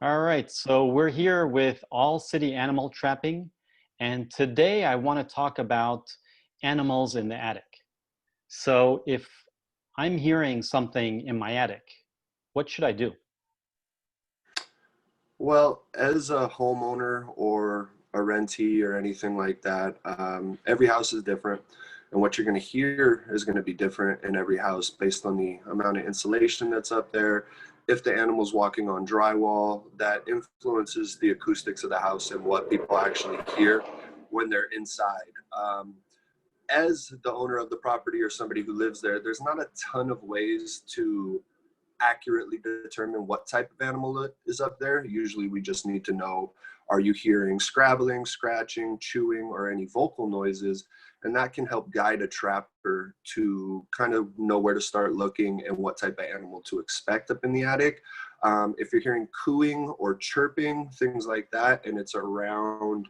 All right, so we're here with All City Animal Trapping, and today I want to talk about animals in the attic. So if I'm hearing something in my attic, what should I do? Well, as a homeowner or a rentee or anything like that, every house is different. And what you're going to hear is going to be different in every house based on the amount of insulation that's up there. If the animal's walking on drywall, that influences the acoustics of the house and what people actually hear when they're inside. As the owner of the property or somebody who lives there, there's not a ton of ways to accurately determine what type of animal is up there. Usually we just need to know, are you hearing scrabbling, scratching, chewing, or any vocal noises? And that can help guide a trapper to kind of know where to start looking and what type of animal to expect up in the attic. If you're hearing cooing or chirping, things like that, and it's around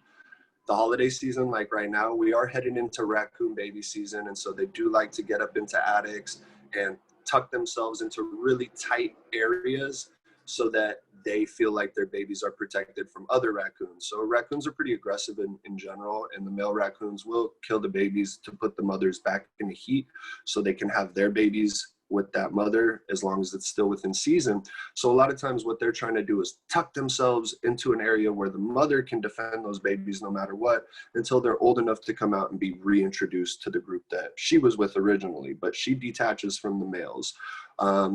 the holiday season, like right now, we are heading into raccoon baby season. And so they do like to get up into attics and tuck themselves into really tight areas so that they feel like their babies are protected from other raccoons. So raccoons are pretty aggressive in general, and the male raccoons will kill the babies to put the mothers back in the heat so they can have their babies with that mother as long as it's still within season. So a lot of times what they're trying to do is tuck themselves into an area where the mother can defend those babies no matter what until they're old enough to come out and be reintroduced to the group that she was with originally, but she detaches from the males.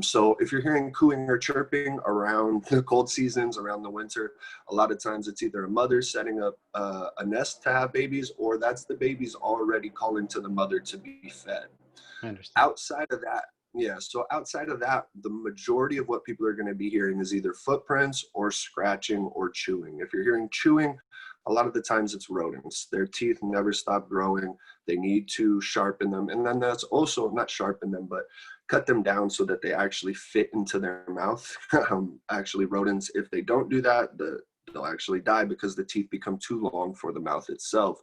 So if you're hearing cooing or chirping around the cold seasons, around the winter, a lot of times it's either a mother setting up a nest to have babies, or that's the babies already calling to the mother to be fed. I understand. Outside of that, yeah, so outside of that, the majority of what people are going to be hearing is either footprints or scratching or chewing. If you're hearing chewing, a lot of the times it's rodents. Their teeth never stop growing. They need to sharpen them. And then that's also not sharpen them, but cut them down so that they actually fit into their mouth. Actually, rodents, if they don't do that, they'll actually die because the teeth become too long for the mouth itself.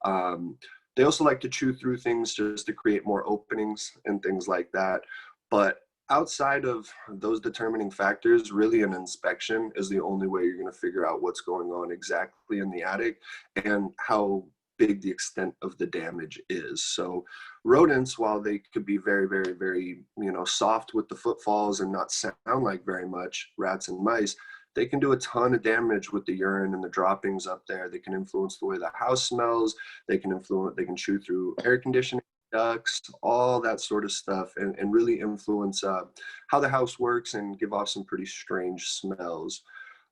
Um, they also like to chew through things just to create more openings and things like that. But outside of those determining factors, really an inspection is the only way you're going to figure out what's going on exactly in the attic and how big the extent of the damage is. So rodents, while they could be very, very, very, soft with the footfalls and not sound like very much, rats and mice, they can do a ton of damage with the urine and the droppings up there. They can influence the way the house smells. They can chew through air conditioning ducts, all that sort of stuff, and really influence how the house works and give off some pretty strange smells.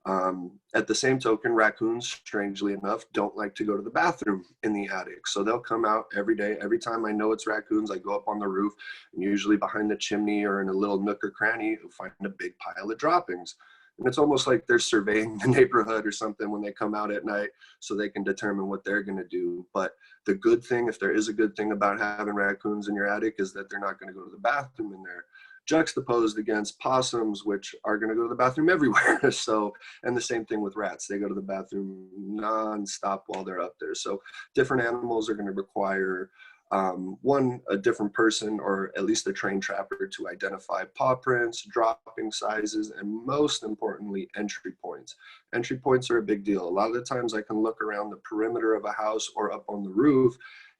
At the same token, raccoons, strangely enough, don't like to go to the bathroom in the attic. So they'll come out every day. Every time I know it's raccoons, I go up on the roof, and usually behind the chimney or in a little nook or cranny, you'll find a big pile of droppings. And it's almost like they're surveying the neighborhood or something when they come out at night so they can determine what they're going to do. But the good thing, if there is a good thing about having raccoons in your attic, is that they're not going to go to the bathroom in there, juxtaposed against possums, which are going to go to the bathroom everywhere. So, and the same thing with rats. They go to the bathroom nonstop while they're up there. So different animals are going to require a different person or at least a trained trapper to identify paw prints, dropping sizes, and most importantly, entry points. Entry points are a big deal. A lot of the times I can look around the perimeter of a house or up on the roof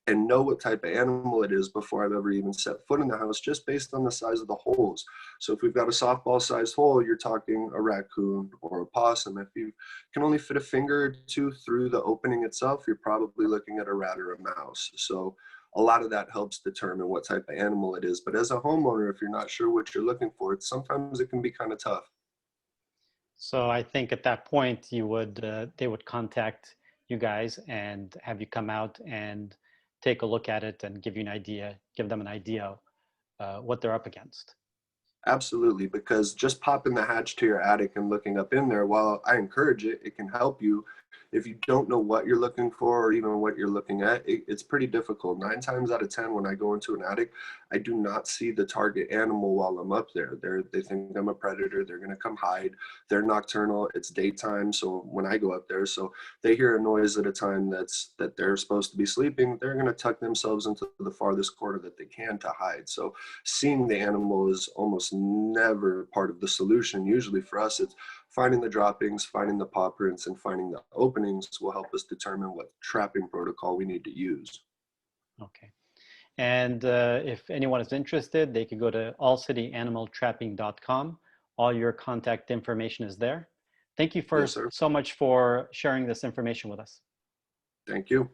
and know what type of animal it is before I've ever even set foot in the house, just based on the size of the holes. So if we've got a softball sized hole, you're talking a raccoon or a possum. If you can only fit a finger or two through the opening itself, you're probably looking at a rat or a mouse. So a lot of that helps determine what type of animal it is. But as a homeowner, if you're not sure what you're looking for, sometimes it can be kind of tough. So I think at that point they would contact you guys and have you come out and take a look at it and give them an idea what they're up against. Absolutely, because just popping the hatch to your attic and looking up in there, while I encourage it, it can help you. if you don't know what you're looking for or even what you're looking at, it's pretty difficult. 9 times out of 10, when I go into an attic, I do not see the target animal while I'm up there. They think I'm a predator. They're going to come hide. They're nocturnal. It's daytime. So when I go up there, so they hear a noise at a time that they're supposed to be sleeping, they're going to tuck themselves into the farthest corner that they can to hide. So seeing the animal is almost never part of the solution. Usually for us, it's finding the droppings, finding the paw prints, and finding the openings will help us determine what trapping protocol we need to use. Okay. And if anyone is interested, they could go to allcityanimaltrapping.com. All your contact information is there. Thank you Yes, sir. so much for sharing this information with us. Thank you.